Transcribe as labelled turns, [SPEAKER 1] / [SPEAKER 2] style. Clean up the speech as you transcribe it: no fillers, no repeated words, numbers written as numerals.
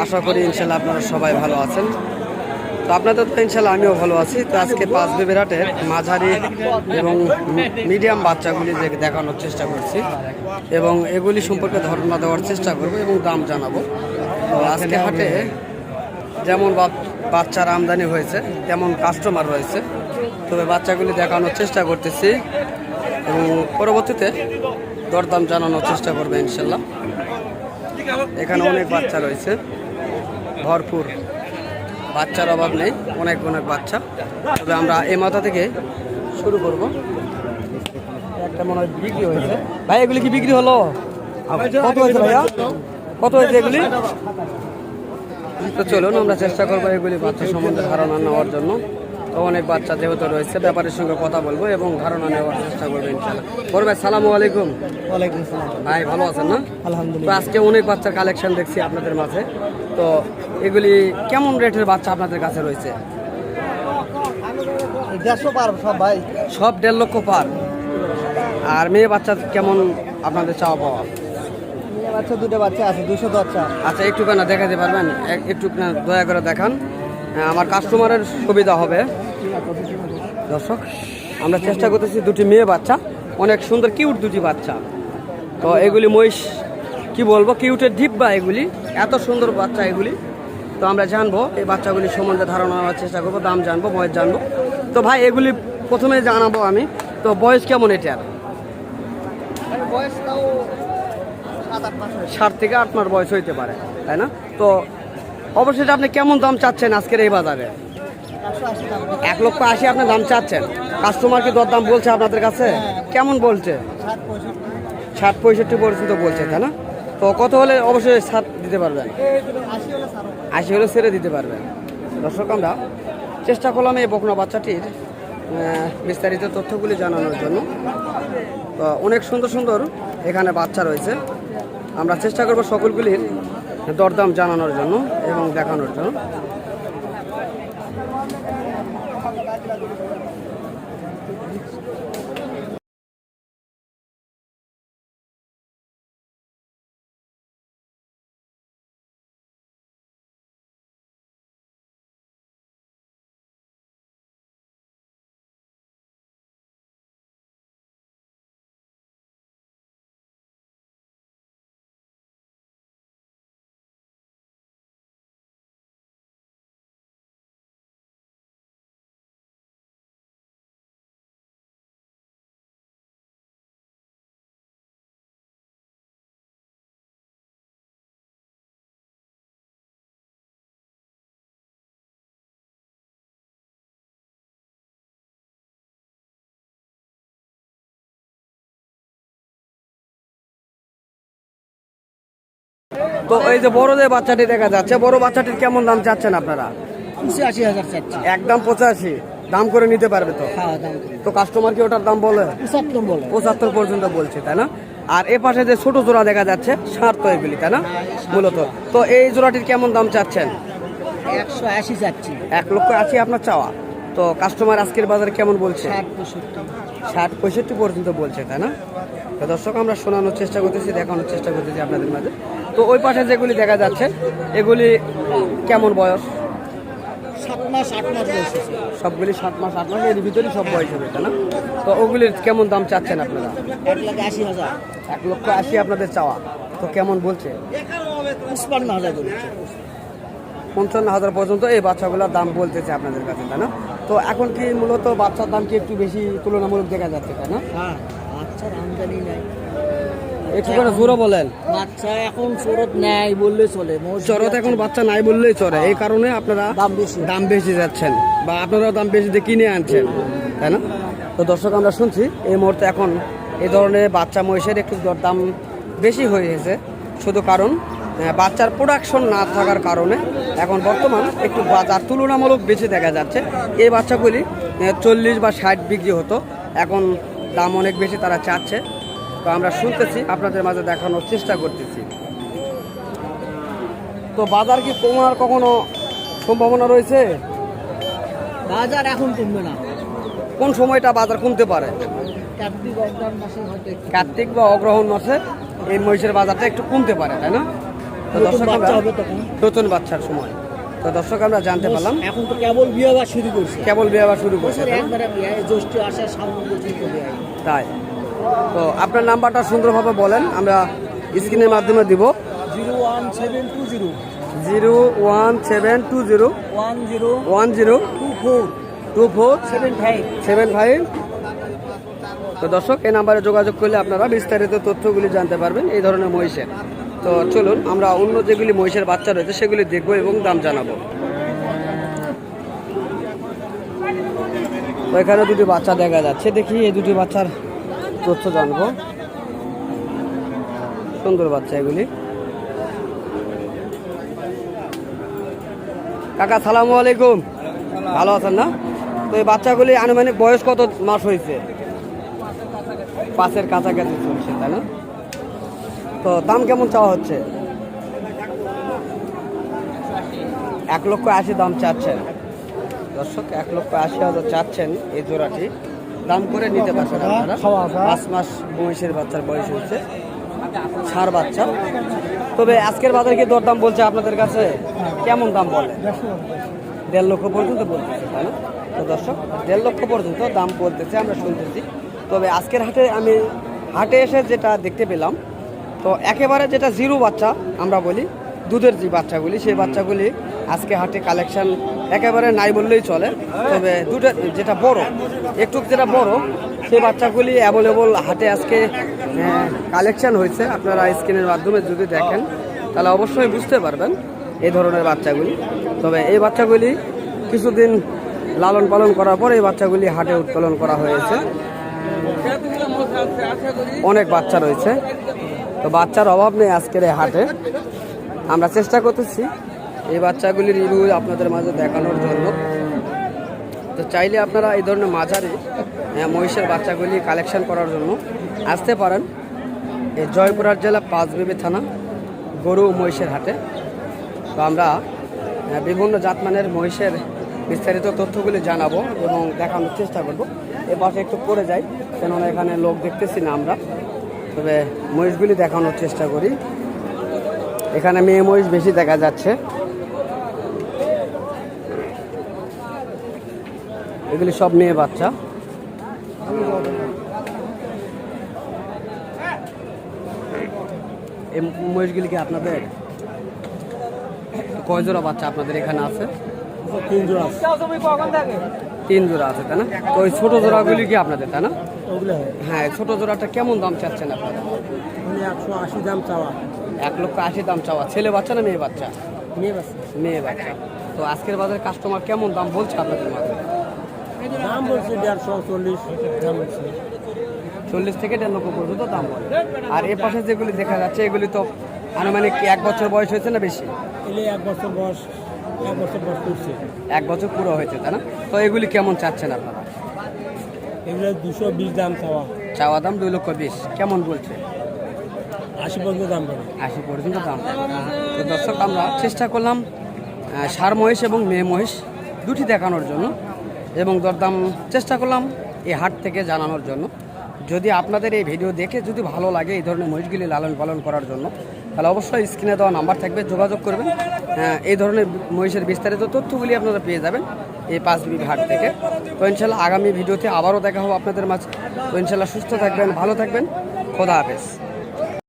[SPEAKER 1] আশা করি ইনশাল্লাহ আপনারা সবাই ভালো আছেন। তো আপনাদের তো ইনশাল্লাহ আমিও ভালো আছি। তো আজকে পাঁচ বেবিরাটের মাঝারি এবং মিডিয়াম বাচ্চাগুলি দেখানোর চেষ্টা করছি এবং এগুলি সম্পর্কে ধারণা দেওয়ার চেষ্টা করব এবং দাম জানাবো। তো আজকে হাটে যেমন বাচ্চার আমদানি হয়েছে তেমন কাস্টমার রয়েছে, তবে বাচ্চাগুলি দেখানোর চেষ্টা করতেছি এবং পরবর্তীতে দরদাম জানানোর চেষ্টা করবে ইনশাল্লাহ। এখানে অনেক বাচ্চা রয়েছে, ভরপুর বাচ্চার অভাব নেই, অনেক অনেক বাচ্চা। তবে আমরা এই মাথা থেকে শুরু করব। একটা মনে হয় বিক্রি হয়েছে। ভাই এগুলি কি বিক্রি হলো? কত হয়েছে ভাইয়া, কত হয়েছে এগুলি? তো চলুন আমরা চেষ্টা করবো এগুলি বাচ্চা সম্বন্ধে ধারণা নেওয়ার জন্য। তো অনেক বাচ্চা যেহেতু রয়েছে ব্যাপারের সঙ্গে কথা বলবো এবং ধারণা নেওয়ার চেষ্টা করবো ইনশাআল্লাহ। বড় ভাই সালামু আলাইকুম।
[SPEAKER 2] ওয়ালাইকুম সালাম।
[SPEAKER 1] ভাই ভালো আছেন না?
[SPEAKER 2] আলহামদুলিল্লাহ।
[SPEAKER 1] তো আজকে অনেক বাচ্চার কালেকশন দেখছি আপনাদের মাঝে। তো এগুলি কেমন রেটের বাচ্চা আপনাদের কাছে রয়েছে?
[SPEAKER 2] 150 পার সব ভাই,
[SPEAKER 1] সব 1.5 লক্ষ পার। আর মেয়ে বাচ্চা কেমন আপনাদের চাওয়া পাওয়া?
[SPEAKER 2] মেয়ে বাচ্চা দুটো বাচ্চা আছে, 200 বাচ্চা।
[SPEAKER 1] আচ্ছা একটু কেন দেখাতে পারবেন? একটু দয়া করে দেখান, আমার কাস্টমারের সুবিধা হবে। দর্শক আমরা চেষ্টা করতেছি, দুটি মেয়ে বাচ্চা, অনেক সুন্দর কিউট দুটি বাচ্চা। তো এগুলি মহিষ কি বলবো, কিউটের ডিব্বা এগুলি, এত সুন্দর বাচ্চা এগুলি। তো আমরা জানবো এই বাচ্চাগুলি সম্বন্ধে ধারণা নেওয়ার চেষ্টা করবো, দাম জানবো, বয়স জানবো। তো ভাই এগুলি প্রথমে জানাবো আমি, তো বয়স কেমন এটার?
[SPEAKER 2] বয়স তাও 7-8 মাস।
[SPEAKER 1] 7 থেকে 8 মাস বয়স হইতে পারে, তাই না? তো অবশ্যই আপনি কেমন দাম চাচ্ছেন আজকের এই বাজারে? 1,80,000 আপনি দাম চাচ্ছেন। কাস্টমার কি দরদাম বলছে আপনাদের কাছে? কেমন বলছে? 60-65 পর্যন্ত বলছে, তাই না? তো কত হলে অবশ্যই ছাড় দিতে পারবেন? 80 হলে ছেড়ে দিতে পারবেন। দর্শক আমরা চেষ্টা করলাম এই বকনা বাচ্চাটির বিস্তারিত তথ্যগুলি জানানোর জন্য। তো অনেক সুন্দর সুন্দর এখানে বাচ্চা রয়েছে, আমরা চেষ্টা করব সকলগুলির দরদাম জানানোর জন্য এবং দেখানোর জন্য। তো এই যে বড় যে বাচ্চাটি দেখা যাচ্ছে, বড় বাচ্চাটির কেমন দাম চাচ্ছেন আপনারা?
[SPEAKER 2] 85,000 চাচ্ছি।
[SPEAKER 1] একদম 85 দাম করে নিতে পারবে তো?
[SPEAKER 2] হ্যাঁ দাম।
[SPEAKER 1] তো কাস্টমার কি ওটার দাম বলে?
[SPEAKER 2] 75 বলে।
[SPEAKER 1] 75 পর্যন্ত বলছে, তাই না? আর এ পাশে যে ছোট জোড়া দেখা যাচ্ছে ষাঁড় তো এগুলি, তাই না মূলত? তো এই জোড়াটির কেমন দাম চাচ্ছেন?
[SPEAKER 2] 180 চাচ্ছি।
[SPEAKER 1] 1,80,000 আপনার চাওয়া। তো কাস্টমার আজকের বাজারে কেমন বলছে?
[SPEAKER 2] 60-65
[SPEAKER 1] পর্যন্ত বলছে, তাই না? তো দর্শক আমরা শোনানোর চেষ্টা করতেছি, দেখানোর চেষ্টা করতেছি আপনাদের মাঝে। তো ওই পাশে যেগুলি দেখা যাচ্ছে এগুলি কেমন বয়স?
[SPEAKER 2] 7 মাস 8 মাস বয়স।
[SPEAKER 1] সবগুলি 7 মাস 8 মাস এর ভিতরেই সব বয়স হবে, তাই না? তো ওগুলির কেমন দাম চাচ্ছেন আপনারা?
[SPEAKER 2] 1,80,000।
[SPEAKER 1] 1,80,000 আপনাদের চাওয়া। তো কেমন বলছে?
[SPEAKER 2] 55,000 বলছে।
[SPEAKER 1] 55,000 পর্যন্ত এই বাচ্চাগুলোর দাম বলতেছে আপনাদের কাছে, তাই না? তো এখন কি মূলত বাচ্চার দাম কি একটু বেশি তুলনামূলক দেখা যাচ্ছে, তাই না?
[SPEAKER 2] হ্যাঁ বাচ্চার আমদানি নাই,
[SPEAKER 1] একটু করে জোরে বলেন।
[SPEAKER 2] বাচ্চা এখন চরত নাই বললে চলে।
[SPEAKER 1] চরত এখন বাচ্চা নাই বললেই চলে, এই কারণে আপনারা দাম বেশি যাচ্ছেন বা আপনারাও দাম বেশি দিয়ে কিনে আনছেন, তাই না? তো দর্শক আমরা শুনছি এই মুহূর্তে এখন এই ধরনের বাচ্চা মহিষের একটু দাম বেশি হয়ে গেছে, শুধু কারণ বাচ্চার প্রোডাকশন না থাকার কারণে এখন বর্তমান একটু বাজার তুলনামূলক বেশি দেখা যাচ্ছে। এই বাচ্চাগুলি 40 বা 60 বিক্রি হতো, এখন দাম অনেক বেশি তারা চাচ্ছে। তো আমরা শুনতেছি, আপনাদের মাঝে দেখানোর চেষ্টা করতেছি। তো বাজার কি কমার কখনো সম্ভাবনা রয়েছে?
[SPEAKER 2] বাজার এখন কমবে না।
[SPEAKER 1] কোন সময়টা বাজার কমতে পারে?
[SPEAKER 2] কার্তিক বা অগ্রহণ মাসে
[SPEAKER 1] এই মহিষের বাজারটা একটু কমতে পারে, তাই না? তো
[SPEAKER 2] নতুন
[SPEAKER 1] দর্শক
[SPEAKER 2] বাচ্চা
[SPEAKER 1] আমরা
[SPEAKER 2] হবে তখন।
[SPEAKER 1] নতুন বাচ্চার সময় তো দর্শক আমরা জানতে পারলাম
[SPEAKER 2] এখন তো কেবল বিয়ে বা শুরু করছে
[SPEAKER 1] কেবল বিয়ে আবার শুরু করছে, তাই না?
[SPEAKER 2] একবারে বিয়ে জ্যৈষ্ঠ আসে শ্রাবণ পর্যন্ত বিয়ে
[SPEAKER 1] তাই তো আপনার নাম্বারটা সুন্দরভাবে বলেন, আমরা স্ক্রিনের মাধ্যমে দিব।
[SPEAKER 2] 01720
[SPEAKER 1] 01720
[SPEAKER 2] 10
[SPEAKER 1] 10
[SPEAKER 2] 75
[SPEAKER 1] 2475। তো দর্শক এই নাম্বারে যোগাযোগ করলে আপনারা বিস্তারিত তথ্যগুলি জানতে পারবেন এই ধরনের মহিষের। তো চলুন আমরা অন্য যেগুলি মহিষের বাচ্চা রয়েছে সেগুলি দেখবো এবং দাম জানাবো। তো এখানে দুটি বাচ্চা দেখা যাচ্ছে, দেখি এই দুটি বাচ্চার তথ্য জানবো। সুন্দর বাচ্চা এগুলি। কাকা সালামু আলাইকুম, ভালো আছেন না? তো এই বাচ্চাগুলি আনুমানিক বয়স কত মাস হয়েছে? 5-এর কাছাকাছি চলছে, তাই না? তো দাম কেমন চাওয়া হচ্ছে? 1,80,000 দাম চাচ্ছেন দর্শক, 1,80,000 চাচ্ছেন এই জোড়াটি। দাম করে নিতে পারছেন আপনারা। 5 মাস মহিষের বাচ্চার বয়স হচ্ছে, ষাঁড় বাচ্চা। তবে আজকের বাজারে কি দরদাম বলছে আপনাদের কাছে? কেমন দাম বলে? 1.5 লক্ষ পর্যন্ত বলতেছে, তাই না? তো দর্শক 1.5 লক্ষ পর্যন্ত দাম বলতেছে, আমরা শুনতেছি। তবে আজকের হাটে এসে যেটা দেখতে পেলাম, তো একেবারে যেটা জিরো বাচ্চা আমরা বলি, দুধের যে বাচ্চাগুলি, সেই বাচ্চাগুলি আজকে হাটে কালেকশন একেবারে নাই বললেই চলে। তবে দুধের যেটা বড়, একটু যেটা বড়, সেই বাচ্চাগুলি অ্যাভেলেবল হাটে আজকে কালেকশন হয়েছে। আপনারা স্ক্রিনের মাধ্যমে যদি দেখেন তাহলে অবশ্যই বুঝতে পারবেন এই ধরনের বাচ্চাগুলি। তবে এই বাচ্চাগুলি কিছুদিন লালন পালন করার পর এই বাচ্চাগুলি হাটে উত্তোলন করা হয়েছে। অনেক বাচ্চা রয়েছে, তো বাচ্চার অভাব নেই আজকের এই হাটে। আমরা চেষ্টা করতেছি এই বাচ্চাগুলির রিভিউ আপনাদের মাঝে দেখানোর জন্য। তো চাইলে আপনারা এই ধরনের মাঝারি মহিষের বাচ্চাগুলি কালেকশন করার জন্য আসতে পারেন এই জয়পুরহাট জেলা পাঁচবিবি থানা গরু মহিষের হাটে। তো আমরা বিভিন্ন জাতমানের মহিষের বিস্তারিত তথ্যগুলি জানাবো এবং দেখানোর চেষ্টা করব। এ পাশে একটু পড়ে যাই, কেননা এখানে লোক দেখতেছি না আমরা। তবে মহিষগুলি দেখানোর চেষ্টা করি। এখানে মেয়ে মহিষ বেশি দেখা যাচ্ছে। এগুলি সব মেয়ে বাচ্চা। এই মহিষগুলি কি আপনাদের? কয় জোড়া বাচ্চা আপনাদের এখানে আছে?
[SPEAKER 2] 3 জোড়া
[SPEAKER 1] 3 জোড়া আছে, তাই না? তো ওই ছোট জোড়াগুলি কি আপনাদের, তাই না?
[SPEAKER 2] ওগুলো
[SPEAKER 1] হ্যাঁ, ছোট জোড়াটা কেমন দাম চাচ্ছেন আপনারা?
[SPEAKER 2] 180 দাম চাওয়া।
[SPEAKER 1] 1,80,000 দাম চাওয়া। ছেলে বাচ্চা না মেয়ে বাচ্চা?
[SPEAKER 2] নিয়ে বাস
[SPEAKER 1] মেয়ে বাচ্চা। তো আজকের বাজারে কাস্টমার কেমন দাম বলছে আপনাদের মাঝে?
[SPEAKER 2] দাম বলছে 150-40 দাম বলছে।
[SPEAKER 1] 40 থেকে 1.5 লক্ষ পর্যন্ত দাম বলে। আর এ পাশে যেগুলি দেখা যাচ্ছে এগুলি তো আনুমানিক 1 বছর বয়স হয়েছে না বেশি?
[SPEAKER 2] এলে 1 বছর বয়স করছে।
[SPEAKER 1] 1 বছর পুরো হয়েছে, তাই না? তো এগুলি কেমন চাচ্ছেন আপনারা?
[SPEAKER 2] এগুলো 220 দাম চাওয়া।
[SPEAKER 1] চাওয়া দাম 2,20,000। কেমন বলছে?
[SPEAKER 2] 80 পর্যন্ত দাম বলে।
[SPEAKER 1] 80 পর্যন্ত দাম। তো দর্শক আমরা চেষ্টা করলাম ষাঁড় মহিষ এবং মেয়ে মহিষ দুটি দেখানোর জন্য এবং দরদাম চেষ্টা করলাম এই হাট থেকে জানানোর জন্য। যদি আপনাদের এই ভিডিও দেখে যদি ভালো লাগে এই ধরনের মহিষগুলি লালন পালন করার জন্য, তাহলে অবশ্যই স্ক্রিনে দেওয়া নাম্বার থাকবে, যোগাযোগ করবেন। এই ধরনের মহিষের বিস্তারিত তথ্যগুলি আপনারা পেয়ে যাবেন এই পাঁচবিবি হাট থেকে। তো ইনশাল্লাহ আগামী ভিডিওতে আবারও দেখা হবে আপনাদের মাঝে। তো ইনশাল্লাহ সুস্থ থাকবেন, ভালো থাকবেন, খোদা হাফেজ।